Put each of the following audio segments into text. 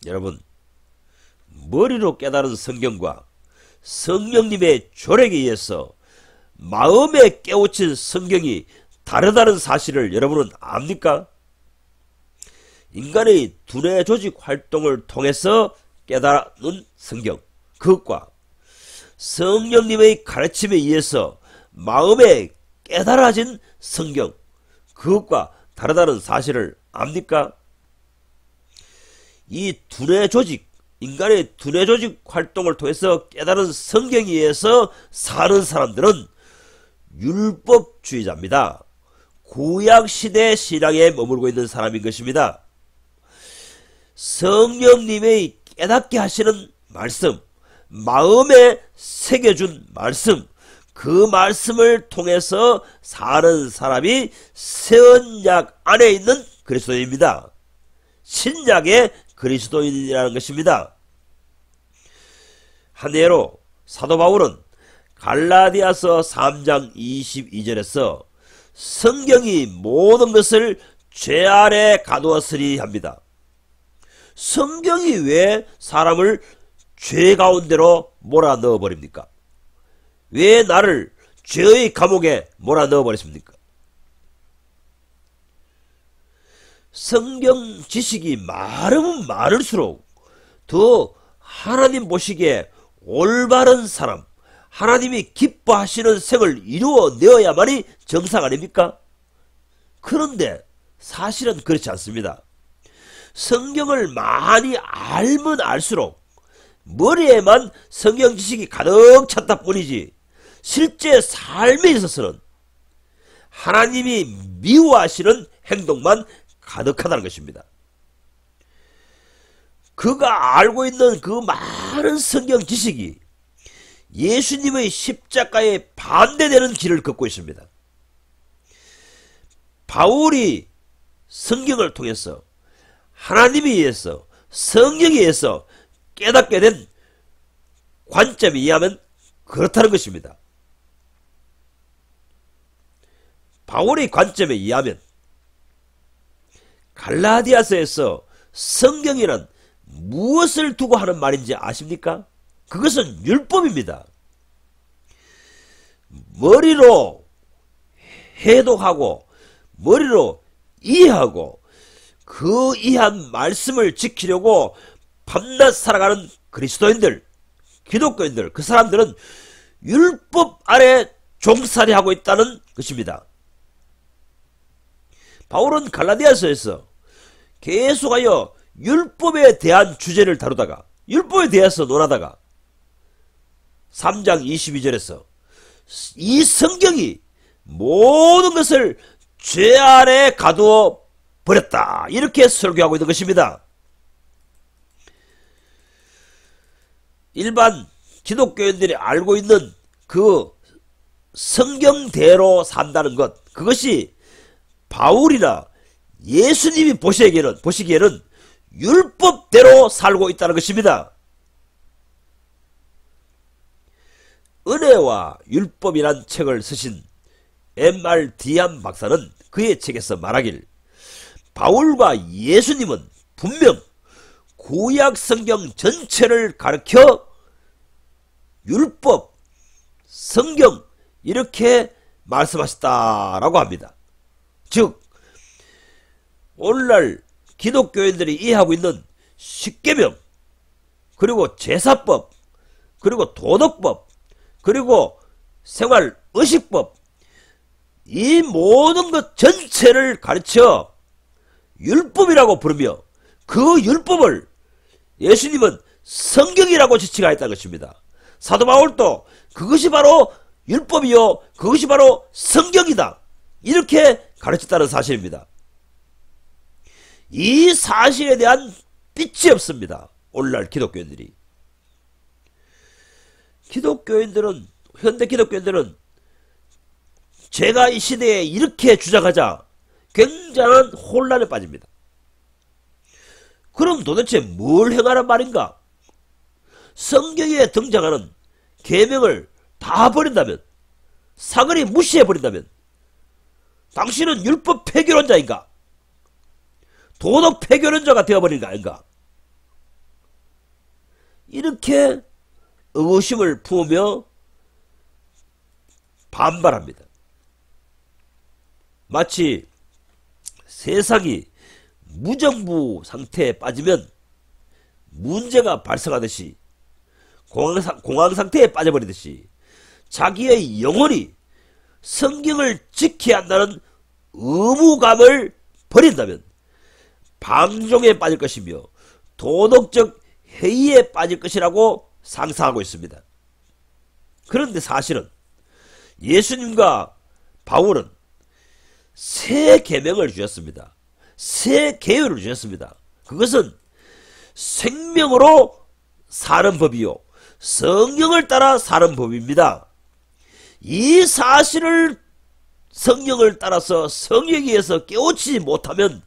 여러분, 머리로 깨달은 성경과 성령님의 조력에 의해서 마음에 깨우친 성경이 다르다는 사실을 여러분은 압니까? 인간의 두뇌 조직 활동을 통해서 깨달은 성경, 그것과 성령님의 가르침에 의해서 마음에 깨달아진 성경, 그것과 다르다는 사실을 압니까? 이 두뇌 조직, 인간의 두뇌 조직 활동을 통해서 깨달은 성경에 의해서 사는 사람들은 율법주의자입니다. 구약시대 신앙에 머물고 있는 사람인 것입니다. 성령님의 깨닫게 하시는 말씀, 마음에 새겨준 말씀, 그 말씀을 통해서 사는 사람이 새언약 안에 있는 그리스도인입니다. 신약의 그리스도인이라는 것입니다. 한 예로 사도 바울은 갈라디아서 3장 22절에서 성경이 모든 것을 죄 아래 가두었으리 합니다. 성경이 왜 사람을 죄 가운데로 몰아넣어 버립니까? 왜 나를 죄의 감옥에 몰아넣어 버렸습니까? 성경 지식이 많으면 많을수록 더 하나님 보시기에 올바른 사람, 하나님이 기뻐하시는 생을 이루어내어야만이 정상 아닙니까? 그런데 사실은 그렇지 않습니다. 성경을 많이 알면 알수록 머리에만 성경 지식이 가득 찼다 뿐이지 실제 삶에 있어서는 하나님이 미워하시는 행동만 가득하다는 것입니다. 그가 알고 있는 그 많은 성경 지식이 예수님의 십자가에 반대되는 길을 걷고 있습니다. 바울이 성경을 통해서 하나님에 의해서 성경에 의해서 깨닫게 된 관점에 의하면 그렇다는 것입니다. 바울의 관점에 의하면 갈라디아서에서 성경이란 무엇을 두고 하는 말인지 아십니까? 그것은 율법입니다. 머리로 해독하고 머리로 이해하고 그 이해한 말씀을 지키려고 밤낮 살아가는 그리스도인들, 기독교인들, 그 사람들은 율법 아래 종살이 하고 있다는 것입니다. 바울은 갈라디아서에서 계속하여 율법에 대한 주제를 다루다가 율법에 대해서 논하다가 3장 22절에서 이 성경이 모든 것을 죄 아래 가두어 버렸다, 이렇게 설교하고 있는 것입니다. 일반 기독교인들이 알고 있는 그 성경대로 산다는 것, 그것이 바울이나 예수님이 보시기에는 율법대로 살고 있다는 것입니다. 은혜와 율법이란 책을 쓰신 M.R. 디안 박사는 그의 책에서 말하길, 바울과 예수님은 분명 구약 성경 전체를 가르쳐 율법, 성경 이렇게 말씀하셨다라고 합니다. 즉 오늘날 기독교인들이 이해하고 있는 십계명, 그리고 제사법, 그리고 도덕법, 그리고 생활의식법, 이 모든 것 전체를 가르쳐 율법이라고 부르며 그 율법을 예수님은 성경이라고 지칭하였다는 것입니다. 사도 바울도 그것이 바로 율법이요, 그것이 바로 성경이다, 이렇게 가르쳤다는 사실입니다. 이 사실에 대한 빛이 없습니다. 오늘날 기독교인들이. 현대 기독교인들은 제가 이 시대에 이렇게 주장하자 굉장한 혼란에 빠집니다. 그럼 도대체 뭘 행하란 말인가? 성경에 등장하는 계명을 다 버린다면, 사거리 무시해버린다면 당신은 율법 폐교론자인가? 도덕 폐교론자가 되어버린 거 아닌가? 이렇게 의구심을 품으며 반발합니다. 마치 세상이 무정부 상태에 빠지면 문제가 발생하듯이 공황 상태에 빠져버리듯이 자기의 영혼이 성경을 지켜야 한다는 의무감을 버린다면 방종에 빠질 것이며 도덕적 해이에 빠질 것이라고 상상하고 있습니다. 그런데 사실은 예수님과 바울은 새 계명을 주셨습니다. 새 계율을 주셨습니다. 그것은 생명으로 사는 법이요 성령을 따라 사는 법입니다. 이 사실을 성령을 따라서 성령에서 깨우치지 못하면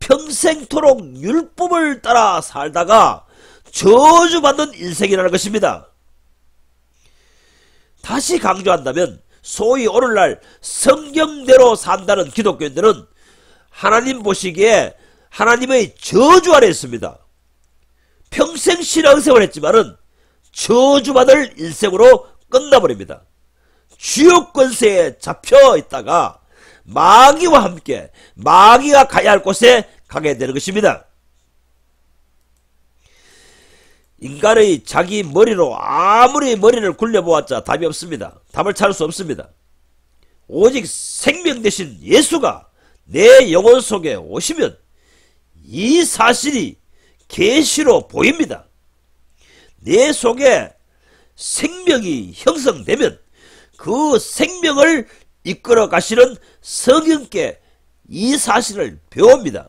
평생토록 율법을 따라 살다가 저주받는 인생이라는 것입니다. 다시 강조한다면 소위 오늘날 성경대로 산다는 기독교인들은 하나님 보시기에 하나님의 저주 아래 있습니다. 평생 신앙생활 했지만은 저주받을 인생으로 끝나버립니다. 주역 권세에 잡혀 있다가 마귀와 함께 마귀가 가야 할 곳에 가게 되는 것입니다. 인간의 자기 머리로 아무리 머리를 굴려보았자 답이 없습니다. 답을 찾을 수 없습니다. 오직 생명 대신 예수가 내 영혼 속에 오시면 이 사실이 계시로 보입니다. 내 속에 생명이 형성되면 그 생명을 이끌어 가시는 성령께 이 사실을 배웁니다.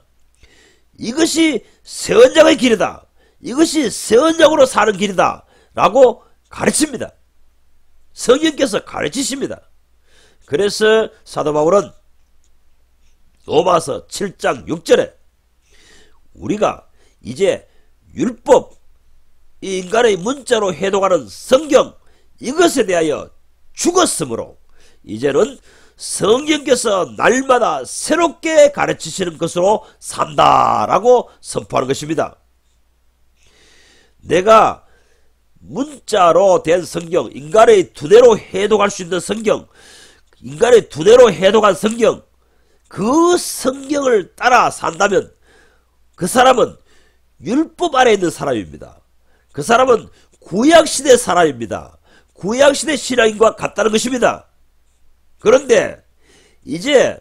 이것이 선장의 길이다. 이것이 선장으로 사는 길이다. 라고 가르칩니다. 성령께서 가르치십니다. 그래서 사도 바울은 로마서 7장 6절에 우리가 이제 율법, 이 인간의 문자로 해독하는 성경, 이것에 대하여 죽었으므로 이제는 성령께서 날마다 새롭게 가르치시는 것으로 산다라고 선포하는 것입니다. 내가 문자로 된 성경, 인간의 두뇌로 해독할 수 있는 성경, 인간의 두뇌로 해독한 성경, 그 성경을 따라 산다면 그 사람은 율법 아래 있는 사람입니다. 그 사람은 구약시대 사람입니다. 구약시대 신앙인과 같다는 것입니다. 그런데 이제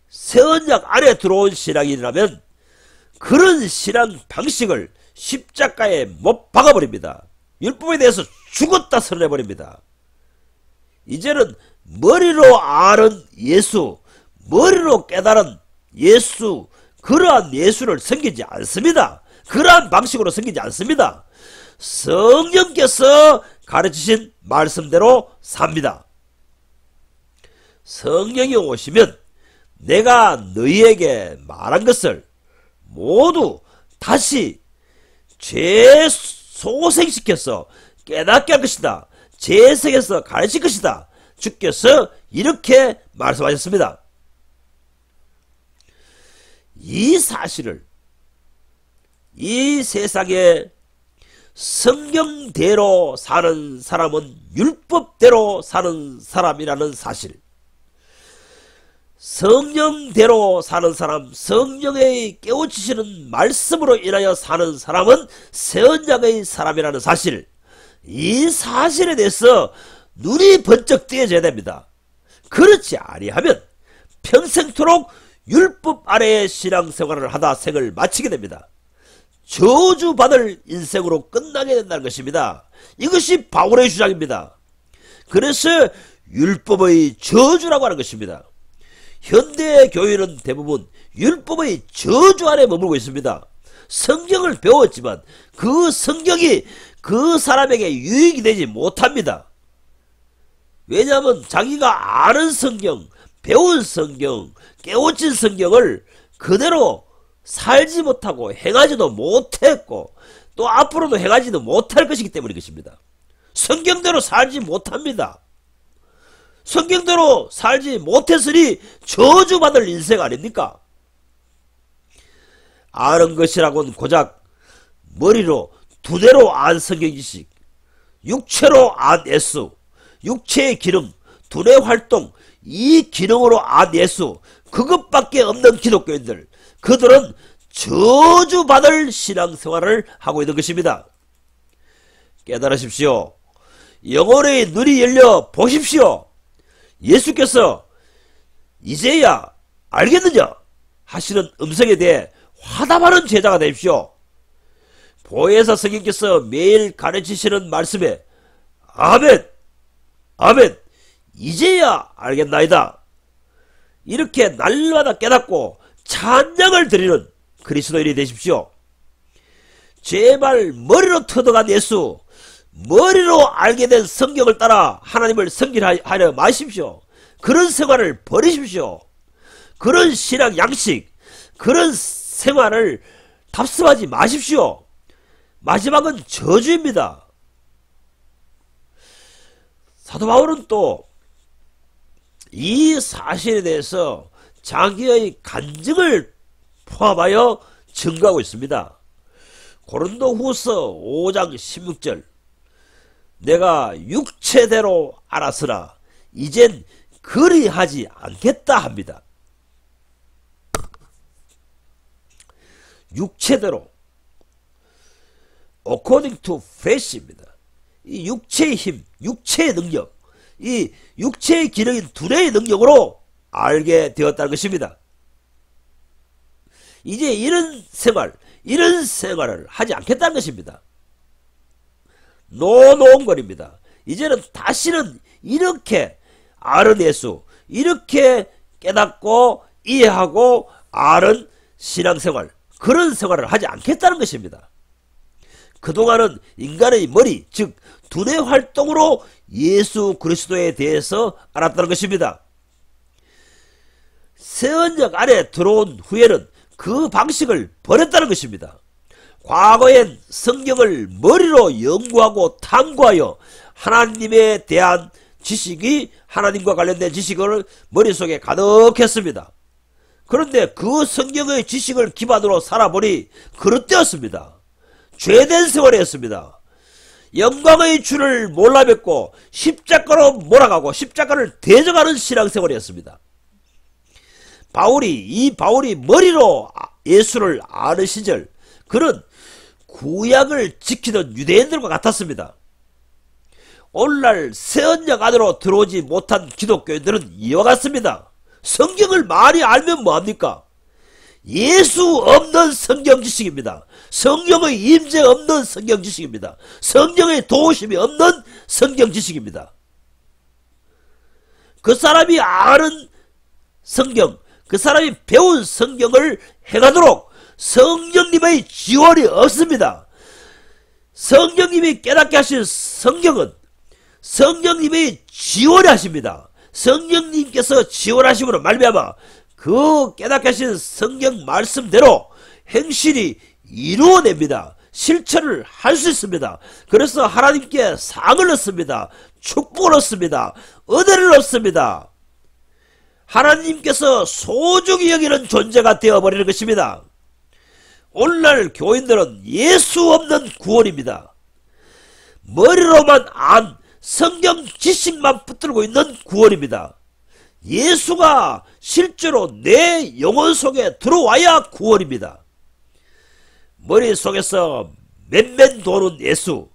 새언약 안에 들어온 신앙인이라면 그런 신앙 방식을 십자가에 못 박아버립니다. 율법에 대해서 죽었다 선언해버립니다. 이제는 머리로 아는 예수, 머리로 깨달은 예수, 그러한 예수를 섬기지 않습니다. 그러한 방식으로 섬기지 않습니다. 성령께서 가르치신 말씀대로 삽니다. 성령이 오시면 내가 너희에게 말한 것을 모두 다시 재소생시켜서 깨닫게 할 것이다. 재생해서 가르칠 것이다. 주께서 이렇게 말씀하셨습니다. 이 사실을 이 세상에 성경대로 사는 사람은 율법대로 사는 사람이라는 사실, 성령대로 사는 사람, 성령의 깨우치시는 말씀으로 인하여 사는 사람은 새언약의 사람이라는 사실, 이 사실에 대해서 눈이 번쩍 뜨여져야 됩니다. 그렇지 아니하면 평생토록 율법 아래의 신앙생활을 하다 생을 마치게 됩니다. 저주받을 인생으로 끝나게 된다는 것입니다. 이것이 바울의 주장입니다. 그래서 율법의 저주라고 하는 것입니다. 현대 교회는 대부분 율법의 저주 아래 머물고 있습니다. 성경을 배웠지만 그 성경이 그 사람에게 유익이 되지 못합니다. 왜냐하면 자기가 아는 성경, 배운 성경, 깨우친 성경을 그대로 살지 못하고 행하지도 못했고 또 앞으로도 행하지도 못할 것이기 때문인 것입니다. 성경대로 살지 못합니다. 성경대로 살지 못했으니 저주받을 인생 아닙니까? 아는 것이라고는 고작 머리로 두뇌로 안 성경지식, 육체로 안 예수, 육체의 기능, 두뇌 활동, 이 기능으로 안 예수, 그것밖에 없는 기독교인들, 그들은 저주받을 신앙생활을 하고 있는 것입니다. 깨달으십시오. 영혼의 눈이 열려 보십시오. 예수께서 이제야 알겠느냐 하시는 음성에 대해 화답하는 제자가 되십시오. 보혜사 성령께서 매일 가르치시는 말씀에 아멘, 아멘, 이제야 알겠나이다, 이렇게 날마다 깨닫고 찬양을 드리는 그리스도인이 되십시오. 제발 머리로 터득한 예수, 머리로 알게 된 성경을 따라 하나님을 섬기려 마십시오. 그런 생활을 버리십시오. 그런 신앙 양식, 그런 생활을 답습하지 마십시오. 마지막은 저주입니다. 사도 바울은 또 이 사실에 대해서 자기의 간증을 포함하여 증거하고 있습니다. 고린도후서 5장 16절, 내가 육체대로 알았으나 이젠 그리하지 않겠다 합니다. 육체대로, according to flesh입니다. 이 육체의 힘, 육체의 능력, 이 육체의 기능인 두뇌의 능력으로 알게 되었다는 것입니다. 이제 이런 생활을 하지 않겠다는 것입니다. 노노원거립니다. 이제는 다시는 이렇게 아는 예수, 이렇게 깨닫고 이해하고 아는 신앙생활, 그런 생활을 하지 않겠다는 것입니다. 그동안은 인간의 머리, 즉 두뇌 활동으로 예수 그리스도에 대해서 알았다는 것입니다. 새 언약 안에 들어온 후에는 그 방식을 버렸다는 것입니다. 과거엔 성경을 머리로 연구하고 탐구하여 하나님에 대한 지식이, 하나님과 관련된 지식을 머릿속에 가득했습니다. 그런데 그 성경의 지식을 기반으로 살아보니 그릇되었습니다. 죄된 생활이었습니다. 영광의 주를 몰라 뵙고 십자가로 몰아가고 십자가를 대적하는 신앙생활이었습니다. 바울이 머리로 예수를 아는 시절, 그는 구약을 지키던 유대인들과 같았습니다. 오늘날 새 언약 안으로 들어오지 못한 기독교인들은 이와 같습니다. 성경을 많이 알면 뭐합니까? 예수 없는 성경 지식입니다. 성령의 임재 없는 성경 지식입니다. 성령의 도우심이 없는 성경 지식입니다. 그 사람이 아는 성경, 그 사람이 배운 성경을 행하도록 성령님의 지원이 없습니다. 성령님이 깨닫게 하신 성경은 성령님이 지원이 하십니다. 성령님께서 지원하심으로 말미암아 그 깨닫게 하신 성경 말씀대로 행실이 이루어냅니다. 실천을 할 수 있습니다. 그래서 하나님께 상을 얻습니다. 축복을 얻습니다. 은혜를 얻습니다. 하나님께서 소중히 여기는 존재가 되어버리는 것입니다. 오늘날 교인들은 예수 없는 구원입니다. 머리로만 안 성경 지식만 붙들고 있는 구원입니다. 예수가 실제로 내 영혼 속에 들어와야 구원입니다. 머릿속에서 맨맨 도는 예수,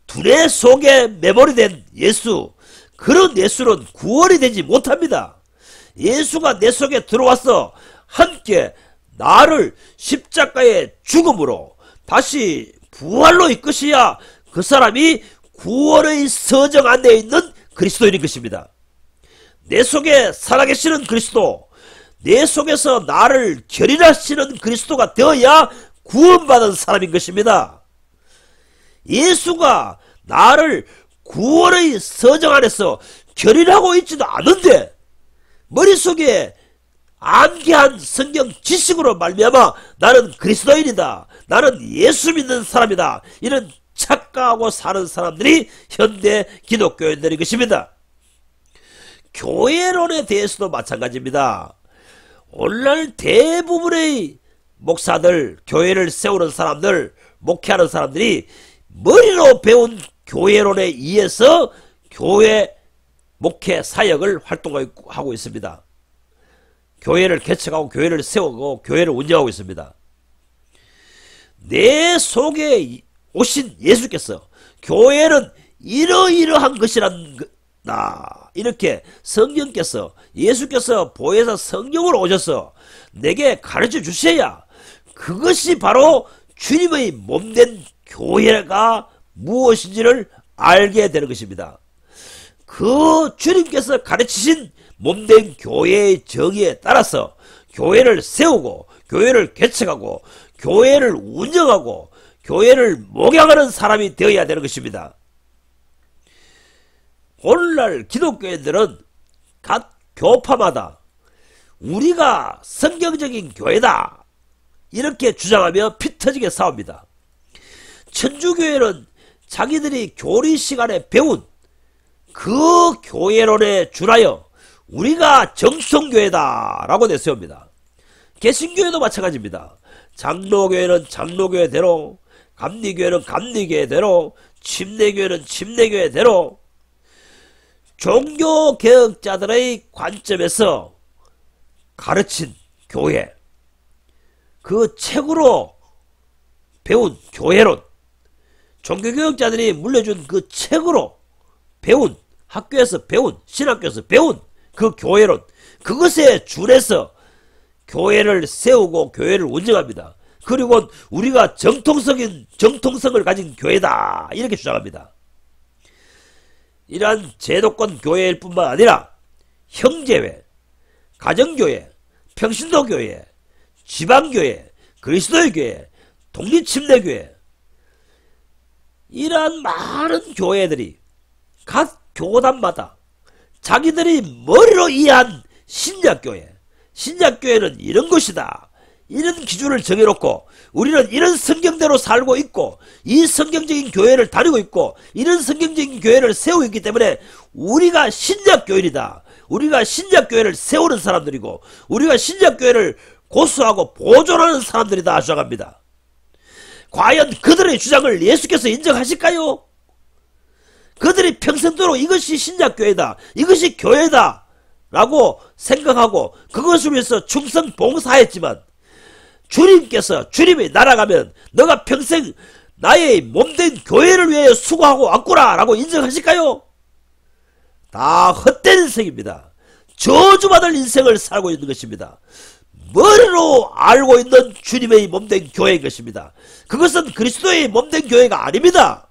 두뇌 속에 메모리된 예수, 그런 예수는 구원이 되지 못합니다. 예수가 내 속에 들어와서 함께 나를 십자가의 죽음으로 다시 부활로 이끄셔야 그 사람이 구원의 서정 안에 있는 그리스도인인 것입니다. 내 속에 살아계시는 그리스도, 내 속에서 나를 결인하시는 그리스도가 되어야 구원받은 사람인 것입니다. 예수가 나를 구원의 서정 안에서 결인하고 있지도 않은데 머릿속에 암기한 성경 지식으로 말미암아 나는 그리스도인이다, 나는 예수 믿는 사람이다, 이런 착각하고 사는 사람들이 현대 기독교인들인 것입니다. 교회론에 대해서도 마찬가지입니다. 오늘날 대부분의 목사들, 교회를 세우는 사람들, 목회하는 사람들이 머리로 배운 교회론에 의해서 교회 목회 사역을 활동하고 있습니다. 교회를 개척하고 교회를 세우고 교회를 운영하고 있습니다. 내 속에 오신 예수께서 교회는 이러이러한 것이란다, 이렇게 성령께서, 예수께서 보혜사 성령으로 오셔서 내게 가르쳐 주셔야 그것이 바로 주님의 몸된 교회가 무엇인지를 알게 되는 것입니다. 그 주님께서 가르치신 몸된 교회의 정의에 따라서 교회를 세우고 교회를 개척하고 교회를 운영하고 교회를 목양하는 사람이 되어야 되는 것입니다. 오늘날 기독교인들은 각 교파마다 우리가 성경적인 교회다 이렇게 주장하며 피터지게 싸웁니다. 천주교회는 자기들이 교리 시간에 배운 그 교회론에 준하여 우리가 정통교회다 라고 내세웁니다. 개신교회도 마찬가지입니다. 장로교회는 장로교회대로, 감리교회는 감리교회대로, 침례교회는 침례교회대로 종교개혁자들의 관점에서 가르친 교회, 그 책으로 배운 교회론, 종교개혁자들이 물려준 그 책으로 배운, 학교에서 배운, 신학교에서 배운 그 교회론, 그것에 준해서 교회를 세우고 교회를 운영합니다. 그리고 우리가 정통성을 가진 교회다 이렇게 주장합니다. 이러한 제도권 교회일 뿐만 아니라 형제회, 가정교회, 평신도교회, 지방교회, 그리스도의 교회, 독립침례교회, 이러한 많은 교회들이 각 교단마다 자기들이 머리로 이해한 신약교회, 신약교회는 이런 것이다, 이런 기준을 정해놓고 우리는 이런 성경대로 살고 있고 이 성경적인 교회를 다니고 있고 이런 성경적인 교회를 세우고 있기 때문에 우리가 신약교회이다, 우리가 신약교회를 세우는 사람들이고 우리가 신약교회를 고수하고 보존하는 사람들이다 주장합니다. 과연 그들의 주장을 예수께서 인정하실까요? 그들이 평생도록 이것이 신약교회다, 이것이 교회다 라고 생각하고 그것을 위해서 충성 봉사했지만 주님께서, 주님이 날아가면 너가 평생 나의 몸된 교회를 위해 수고하고 왔구나 라고 인정하실까요? 다 헛된 인생입니다. 저주받을 인생을 살고 있는 것입니다. 머리로 알고 있는 주님의 몸된 교회인 것입니다. 그것은 그리스도의 몸된 교회가 아닙니다.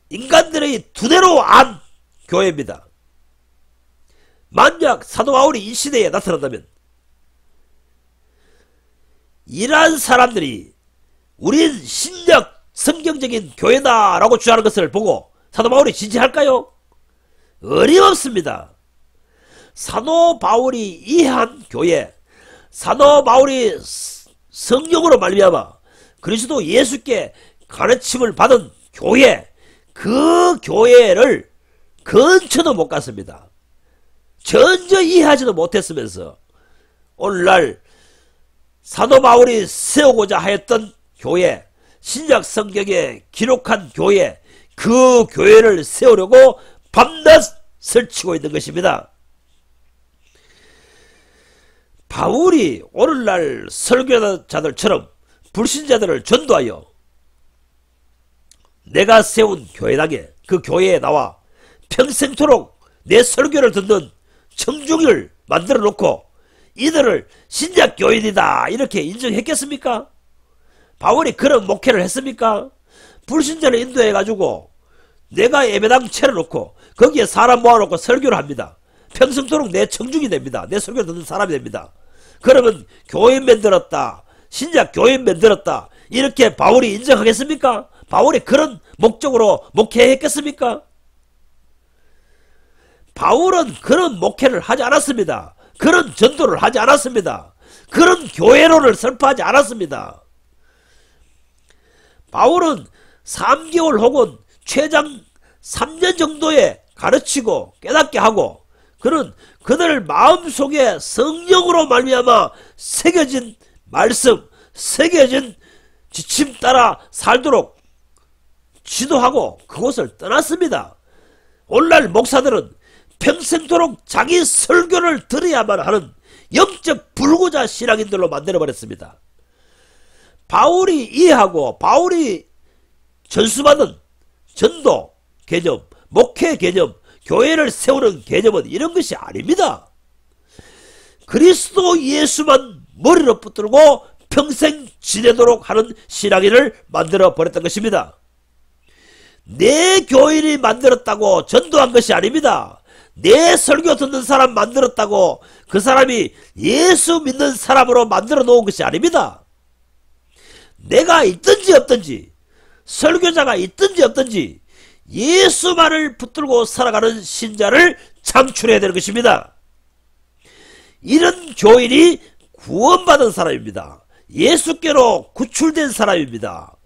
인간들의 두뇌로 안 교회입니다. 만약 사도 바울이 이 시대에 나타난다면 이러한 사람들이 우린 신약 성경적인 교회다 라고 주장하는 것을 보고 사도 바울이 지지할까요? 어림없습니다. 사도 바울이 이해한 교회, 사도 바울이 성령으로 말미암아 그리스도 예수께 가르침을 받은 교회, 그 교회를 근처도 못 갔습니다. 전혀 이해하지도 못했으면서 오늘날 사도 바울이 세우고자 하였던 교회, 신약 성경에 기록한 교회, 그 교회를 세우려고 밤낮 설치고 있는 것입니다. 바울이 오늘날 설교자들처럼 불신자들을 전도하여 내가 세운 교회당에, 그 교회에 나와 평생토록 내 설교를 듣는 청중을 만들어 놓고 이들을 신약교인이다 이렇게 인정했겠습니까? 바울이 그런 목회를 했습니까? 불신자를 인도해가지고 내가 예배당 차려놓고 거기에 사람 모아놓고 설교를 합니다. 평생토록 내 청중이 됩니다. 내 설교 듣는 사람이 됩니다. 그러면 교인 만들었다, 신약교인 만들었다 이렇게 바울이 인정하겠습니까? 바울이 그런 목적으로 목회했겠습니까? 바울은 그런 목회를 하지 않았습니다. 그런 전도를 하지 않았습니다. 그런 교회론을 설파하지 않았습니다. 바울은 3개월 혹은 최장 3년 정도에 가르치고 깨닫게 하고 그들 마음속에 성령으로 말미암아 새겨진 말씀, 새겨진 지침 따라 살도록 지도하고 그곳을 떠났습니다. 오늘날 목사들은 평생토록 자기 설교를 들어야만 하는 영적 불구자 신앙인들로 만들어버렸습니다. 바울이 이해하고 바울이 전수받은 전도 개념, 목회 개념, 교회를 세우는 개념은 이런 것이 아닙니다. 그리스도 예수만 머리로 붙들고 평생 지내도록 하는 신앙인을 만들어 버렸던 것입니다. 내 교인이 만들었다고 전도한 것이 아닙니다. 내 설교 듣는 사람 만들었다고 그 사람이 예수 믿는 사람으로 만들어 놓은 것이 아닙니다. 내가 있든지 없든지, 설교자가 있든지 없든지 예수만을 붙들고 살아가는 신자를 창출해야 되는 것입니다. 이런 교인이 구원받은 사람입니다. 예수께로 구출된 사람입니다.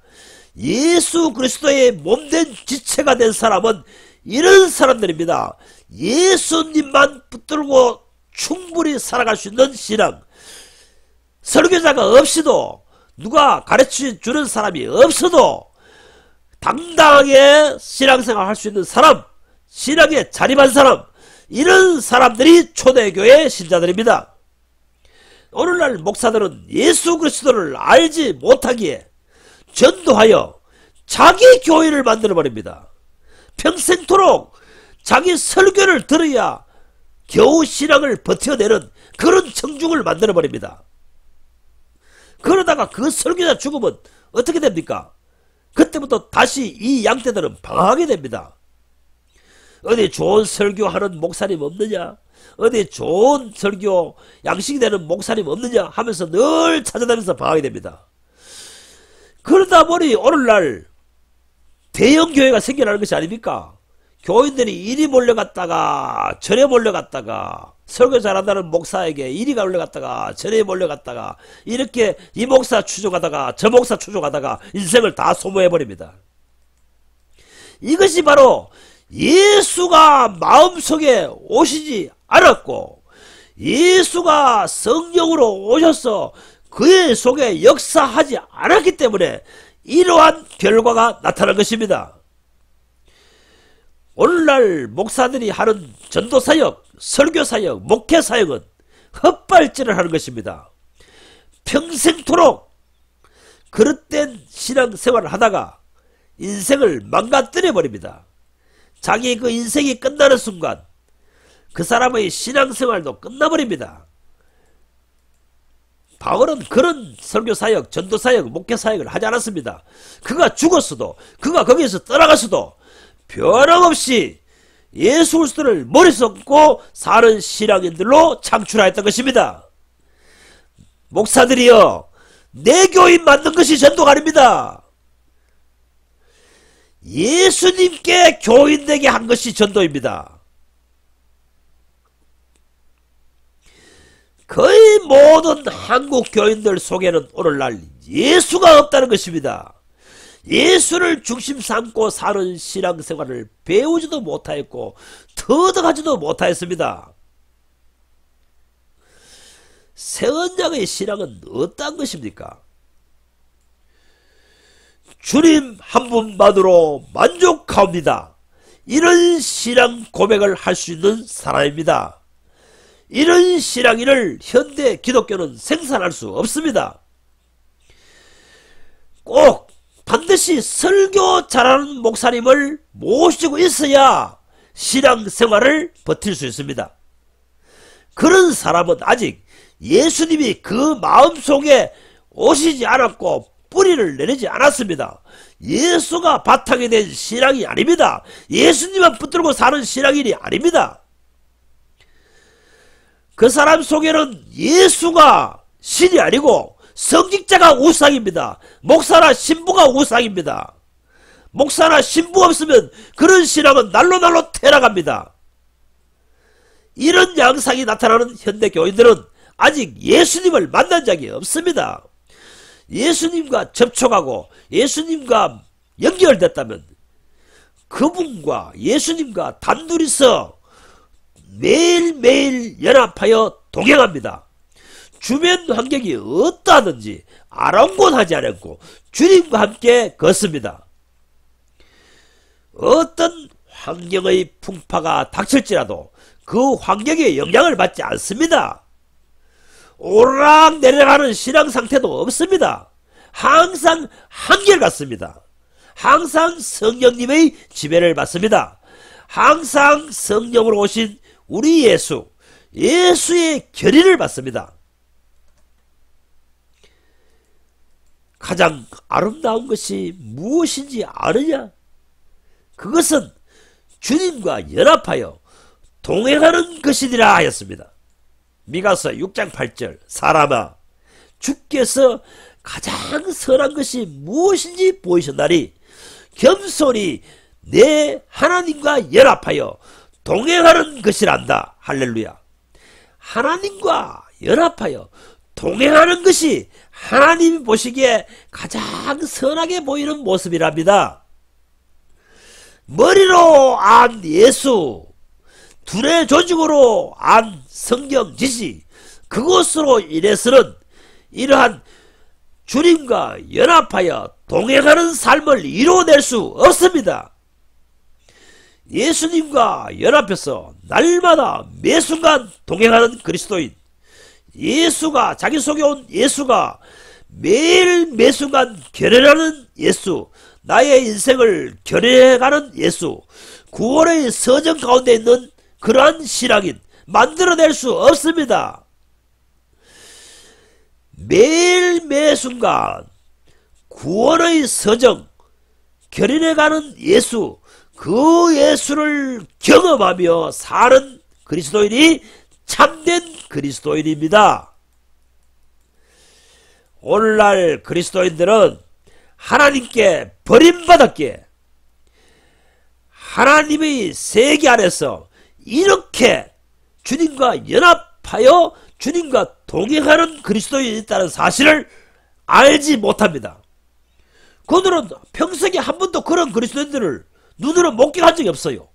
예수 그리스도의 몸된 지체가 된 사람은 이런 사람들입니다. 예수님만 붙들고 충분히 살아갈 수 있는 신앙, 설교자가 없이도 누가 가르쳐주는 사람이 없어도 당당하게 신앙생활 할 수 있는 사람, 신앙에 자립한 사람, 이런 사람들이 초대교회 신자들입니다. 오늘날 목사들은 예수 그리스도를 알지 못하기에 전도하여 자기 교회를 만들어버립니다. 평생토록 자기 설교를 들어야 겨우 신앙을 버텨내는 그런 청중을 만들어버립니다. 그러다가 그 설교자 죽으면 어떻게 됩니까? 그때부터 다시 이 양떼들은 방황하게 됩니다. 어디 좋은 설교하는 목사님 없느냐? 어디 좋은 설교 양식이 되는 목사님 없느냐? 하면서 늘 찾아다니면서 방황하게 됩니다. 그러다 보니 오늘날 대형 교회가 생겨나는 것이 아닙니까? 교인들이 이리 몰려갔다가 저리 몰려갔다가 설교 잘한다는 목사에게 이리가 몰려갔다가 저리 몰려갔다가 이렇게 이 목사 추종하다가 저 목사 추종하다가 인생을 다 소모해버립니다. 이것이 바로 예수가 마음속에 오시지 않았고 예수가 성령으로 오셔서 그의 속에 역사하지 않았기 때문에 이러한 결과가 나타난 것입니다. 오늘날 목사들이 하는 전도사역, 설교사역, 목회사역은 헛발질을 하는 것입니다. 평생토록 그릇된 신앙생활을 하다가 인생을 망가뜨려버립니다. 자기 그 인생이 끝나는 순간 그 사람의 신앙생활도 끝나버립니다. 바울은 그런 설교사역, 전도사역, 목회사역을 하지 않았습니다. 그가 죽었어도, 그가 거기에서 떠나갔어도 변함없이 예수 그리스도를 머리 쏟고 사는 신앙인들로 창출하였던 것입니다. 목사들이여, 내 교인 만든 것이 전도가 아닙니다. 예수님께 교인 되게 한 것이 전도입니다. 거의 모든 한국 교인들 속에는 오늘날 예수가 없다는 것입니다. 예수를 중심 삼고 사는 신앙생활을 배우지도 못하였고 터득하지도 못하였습니다. 새언약의 신앙은 어떤 것입니까? 주님 한 분만으로 만족하옵니다. 이런 신앙 고백을 할 수 있는 사람입니다. 이런 신앙인을 현대 기독교는 생산할 수 없습니다. 꼭 반드시 설교 잘하는 목사님을 모시고 있어야 신앙생활을 버틸 수 있습니다. 그런 사람은 아직 예수님이 그 마음속에 오시지 않았고 뿌리를 내리지 않았습니다. 예수가 바탕이 된 신앙이 아닙니다. 예수님만 붙들고 사는 신앙인이 아닙니다. 그 사람 속에는 예수가 신이 아니고 성직자가 우상입니다. 목사나 신부가 우상입니다. 목사나 신부 없으면 그런 신앙은 날로 퇴락합니다. 이런 양상이 나타나는 현대 교인들은 아직 예수님을 만난 적이 없습니다. 예수님과 접촉하고 예수님과 연결됐다면 그분과 예수님과 단둘이서 매일매일 연합하여 동행합니다. 주변 환경이 어떠하든지 아랑곳하지 않았고 주님과 함께 걷습니다. 어떤 환경의 풍파가 닥칠지라도 그 환경에 영향을 받지 않습니다. 오르락 내려가는 신앙 상태도 없습니다. 항상 한결같습니다. 항상 성령님의 지배를 받습니다. 항상 성령으로 오신 우리 예수의 결의를 받습니다. 가장 아름다운 것이 무엇인지 아느냐? 그것은 주님과 연합하여 동행하는 것이니라 하였습니다. 미가서 6장 8절 사람아 주께서 가장 선한 것이 무엇인지 보이셨나니 겸손히 내 하나님과 연합하여 동행하는 것이란다. 할렐루야. 하나님과 연합하여 동행하는 것이 하나님이 보시기에 가장 선하게 보이는 모습이랍니다. 머리로 안 예수, 두뇌 조직으로 안 성경 지식, 그것으로 인해서는 이러한 주님과 연합하여 동행하는 삶을 이루어낼 수 없습니다. 예수님과 연합해서 날마다 매순간 동행하는 그리스도인, 예수가 자기 속에 온 예수가 매일 매순간 결연하는 예수, 나의 인생을 결연해가는 예수, 구원의 서정 가운데 있는 그러한 신앙인 만들어낼 수 없습니다. 매일 매순간 구원의 서정 결연해가는 예수, 그 예수를 경험하며 사는 그리스도인이 참된 그리스도인입니다. 오늘날 그리스도인들은 하나님께 버림받았기에 하나님의 세계 안에서 이렇게 주님과 연합하여 주님과 동행하는 그리스도인이 있다는 사실을 알지 못합니다. 그들은 평생에 한 번도 그런 그리스도인들을 눈으로 목격한 적이 없어요.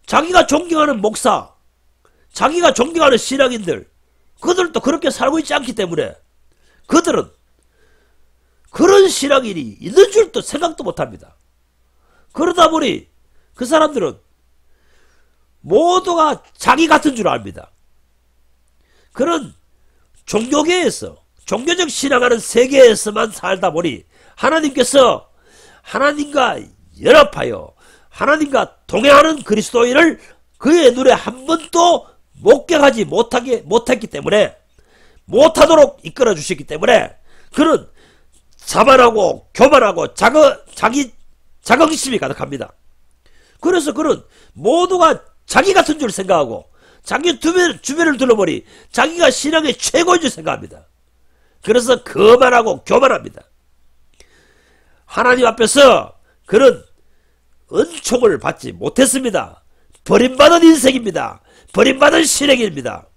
자기가 존경하는 목사, 자기가 존경하는 신앙인들, 그들도 그렇게 살고 있지 않기 때문에 그들은 그런 신앙인이 있는 줄도 생각도 못합니다. 그러다 보니 그 사람들은 모두가 자기 같은 줄 압니다. 그런 종교계에서, 종교적 신앙하는 세계에서만 살다 보니 하나님께서 하나님과 연합하여 하나님과 동행하는 그리스도인을 그의 눈에 한 번도 목격하지 못했기 때문에, 못하도록 이끌어 주셨기 때문에 그는 자만하고 교만하고 자기 자긍심이 가득합니다. 그래서 그는 모두가 자기 같은 줄 생각하고 자기 주변을 둘러보니 자기가 신앙의 최고인 줄 생각합니다. 그래서 거만하고 교만합니다. 하나님 앞에서 그는 은총을 받지 못했습니다. 버림받은 인생입니다. 버림받은 신앙입니다.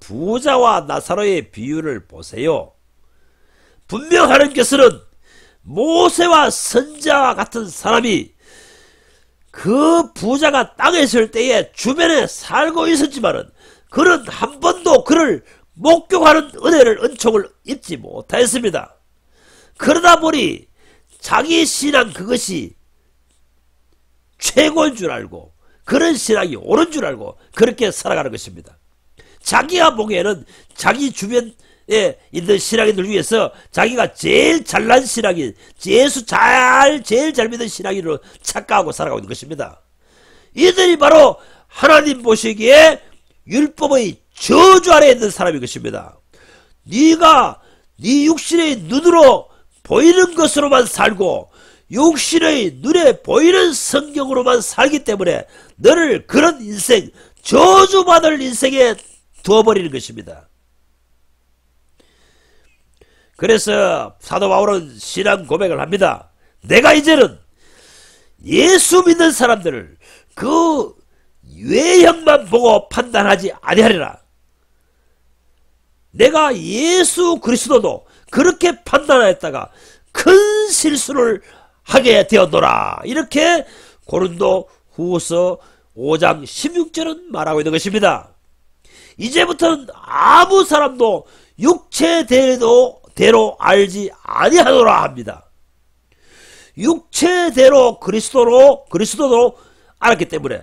부자와 나사로의 비유를 보세요. 분명 하나님께서는 모세와 선지자와 같은 사람이 그 부자가 땅에 있을 때에 주변에 살고 있었지만은 그는 한 번도 그를 목격하는 은혜를, 은총을 입지 못하였습니다. 그러다 보니 자기 신앙 그것이 최고인 줄 알고 그런 신앙이 옳은 줄 알고 그렇게 살아가는 것입니다. 자기가 보기에는 자기 주변에 있는 신앙인들 중에서 자기가 제일 잘난 신앙인, 제일 잘 믿는 신앙인으로 착각하고 살아가고 있는 것입니다. 이들이 바로 하나님 보시기에 율법의 저주 아래에 있는 사람인 것입니다. 네가 네 육신의 눈으로 보이는 것으로만 살고 육신의 눈에 보이는 성경으로만 살기 때문에 너를 그런 인생, 저주받을 인생에 두어버리는 것입니다. 그래서 사도 바울은 신앙 고백을 합니다. 내가 이제는 예수 믿는 사람들을 그 외형만 보고 판단하지 아니하리라. 내가 예수 그리스도도 그렇게 판단하였다가 큰 실수를 하게 되었노라. 이렇게 고린도 후서 5장 16절은 말하고 있는 것입니다. 이제부터는 아무 사람도 육체대로 알지 아니하노라 합니다. 육체대로 그리스도로 알았기 때문에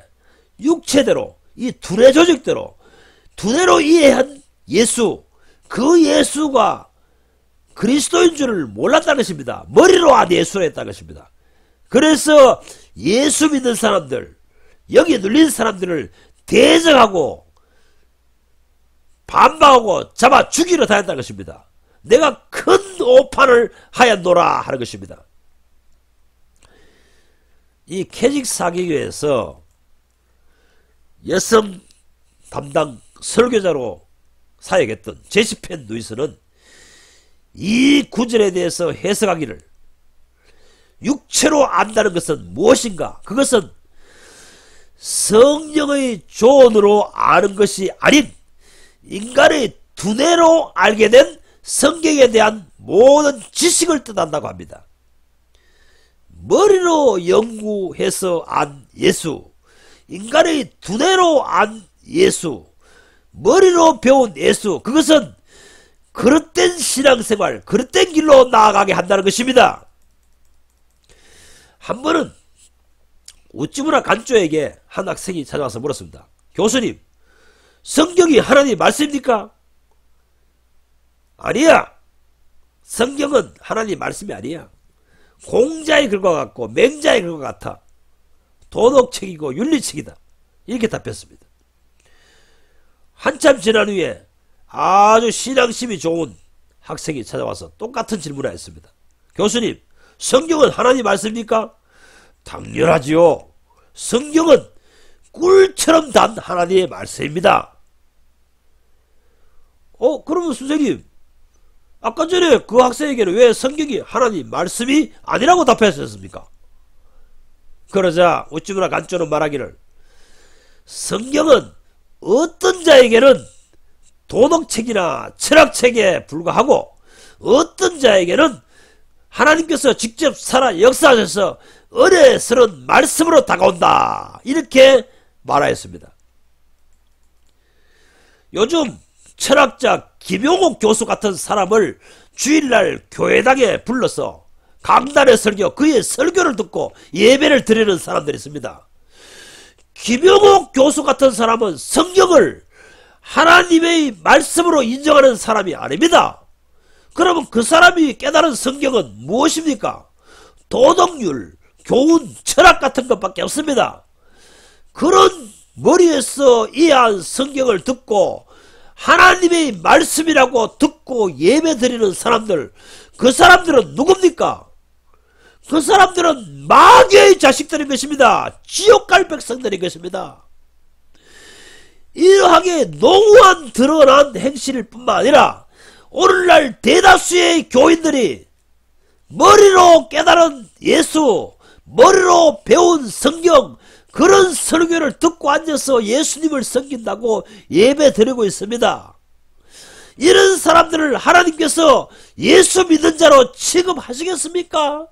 육체대로 이 두뇌 조직대로 두뇌로 이해한 예수, 그 예수가 그리스도인 줄을 몰랐다는 것입니다. 머리로 안 예수로 했다는 것입니다. 그래서 예수 믿는 사람들, 여기 눌린 사람들을 대적하고 반박하고 잡아 죽이러 다녔다는 것입니다. 내가 큰 오판을 하였노라 하는 것입니다. 이 캐직 사기교에서 여성 담당 설교자로 사역했던 제시펜 누이스는 이 구절에 대해서 해석하기를, 육체로 안다는 것은 무엇인가? 그것은 성령의 조언으로 아는 것이 아닌 인간의 두뇌로 알게 된 성경에 대한 모든 지식을 뜻한다고 합니다. 머리로 연구해서 안 예수, 인간의 두뇌로 안 예수, 머리로 배운 예수, 그것은 그릇된 신앙생활, 그릇된 길로 나아가게 한다는 것입니다. 한 번은 우찌무라 간조에게 한 학생이 찾아와서 물었습니다. 교수님, 성경이 하나님 말씀입니까? 아니야. 성경은 하나님 말씀이 아니야. 공자의 글과 같고 맹자의 글과 같아. 도덕책이고 윤리책이다. 이렇게 답했습니다. 한참 지난 후에 아주 신앙심이 좋은 학생이 찾아와서 똑같은 질문을 했습니다. 교수님, 성경은 하나님 말씀입니까? 당연하지요. 성경은 꿀처럼 단 하나님의 말씀입니다. 그러면 선생님, 아까 전에 그 학생에게는 왜 성경이 하나님 말씀이 아니라고 답했었습니까? 그러자 우찌무라 간조는 말하기를, 성경은 어떤 자에게는 도덕책이나 철학책에 불과하고 어떤 자에게는 하나님께서 직접 살아 역사하셔서 은혜스러운 말씀으로 다가온다, 이렇게 말하였습니다. 요즘 철학자 김용옥 교수 같은 사람을 주일날 교회당에 불러서 강단의 설교, 그의 설교를 듣고 예배를 드리는 사람들이 있습니다. 김용옥 교수 같은 사람은 성경을 하나님의 말씀으로 인정하는 사람이 아닙니다. 그러면 그 사람이 깨달은 성경은 무엇입니까? 도덕률, 교훈, 철학 같은 것밖에 없습니다. 그런 머리에서 이해한 성경을 듣고 하나님의 말씀이라고 듣고 예배 드리는 사람들, 그 사람들은 누굽니까? 그 사람들은 마귀의 자식들인 것입니다. 지옥 갈 백성들인 것입니다. 이러하게 농후한 드러난 행실일 뿐만 아니라 오늘날 대다수의 교인들이 머리로 깨달은 예수, 머리로 배운 성경, 그런 설교를 듣고 앉아서 예수님을 섬긴다고 예배 드리고 있습니다. 이런 사람들을 하나님께서 예수 믿는 자로 취급하시겠습니까?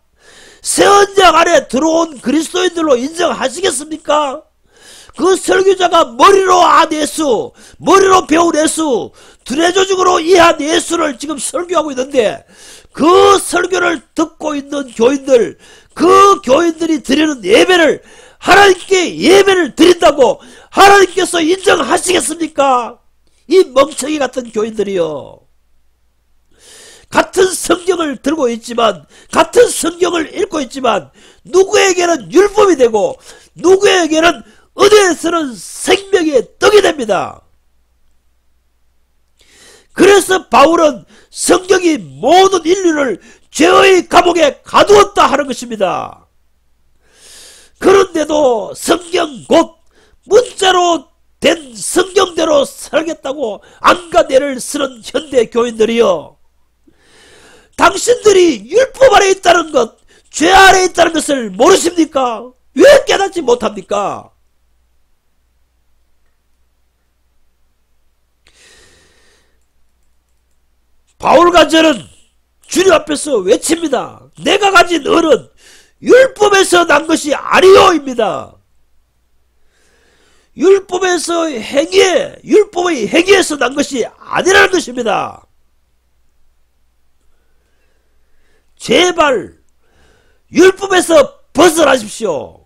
새 언약 안에 들어온 그리스도인들로 인정하시겠습니까? 그 설교자가 머리로 안 예수, 머리로 배운 예수, 두뇌조직으로 이해한 예수를 지금 설교하고 있는데, 그 설교를 듣고 있는 교인들, 그 교인들이 드리는 예배를, 하나님께 예배를 드린다고 하나님께서 인정하시겠습니까? 이 멍청이 같은 교인들이요, 같은 성경을 들고 있지만, 같은 성경을 읽고 있지만 누구에게는 율법이 되고 누구에게는 은혜에서는 생명의 떡이 됩니다. 그래서 바울은 성경이 모든 인류를 죄의 감옥에 가두었다 하는 것입니다. 그런데도 성경 곧 문자로 된 성경대로 살겠다고 안간애를 쓰는 현대 교인들이요, 당신들이 율법 아래 있다는 것, 죄 아래 있다는 것을 모르십니까? 왜 깨닫지 못합니까? 바울과 저는 주님 앞에서 외칩니다. 내가 가진 은은 율법에서 난 것이 아니오입니다. 율법의 행위에서 난 것이 아니라는 것입니다. 제발 율법에서 벗어나십시오.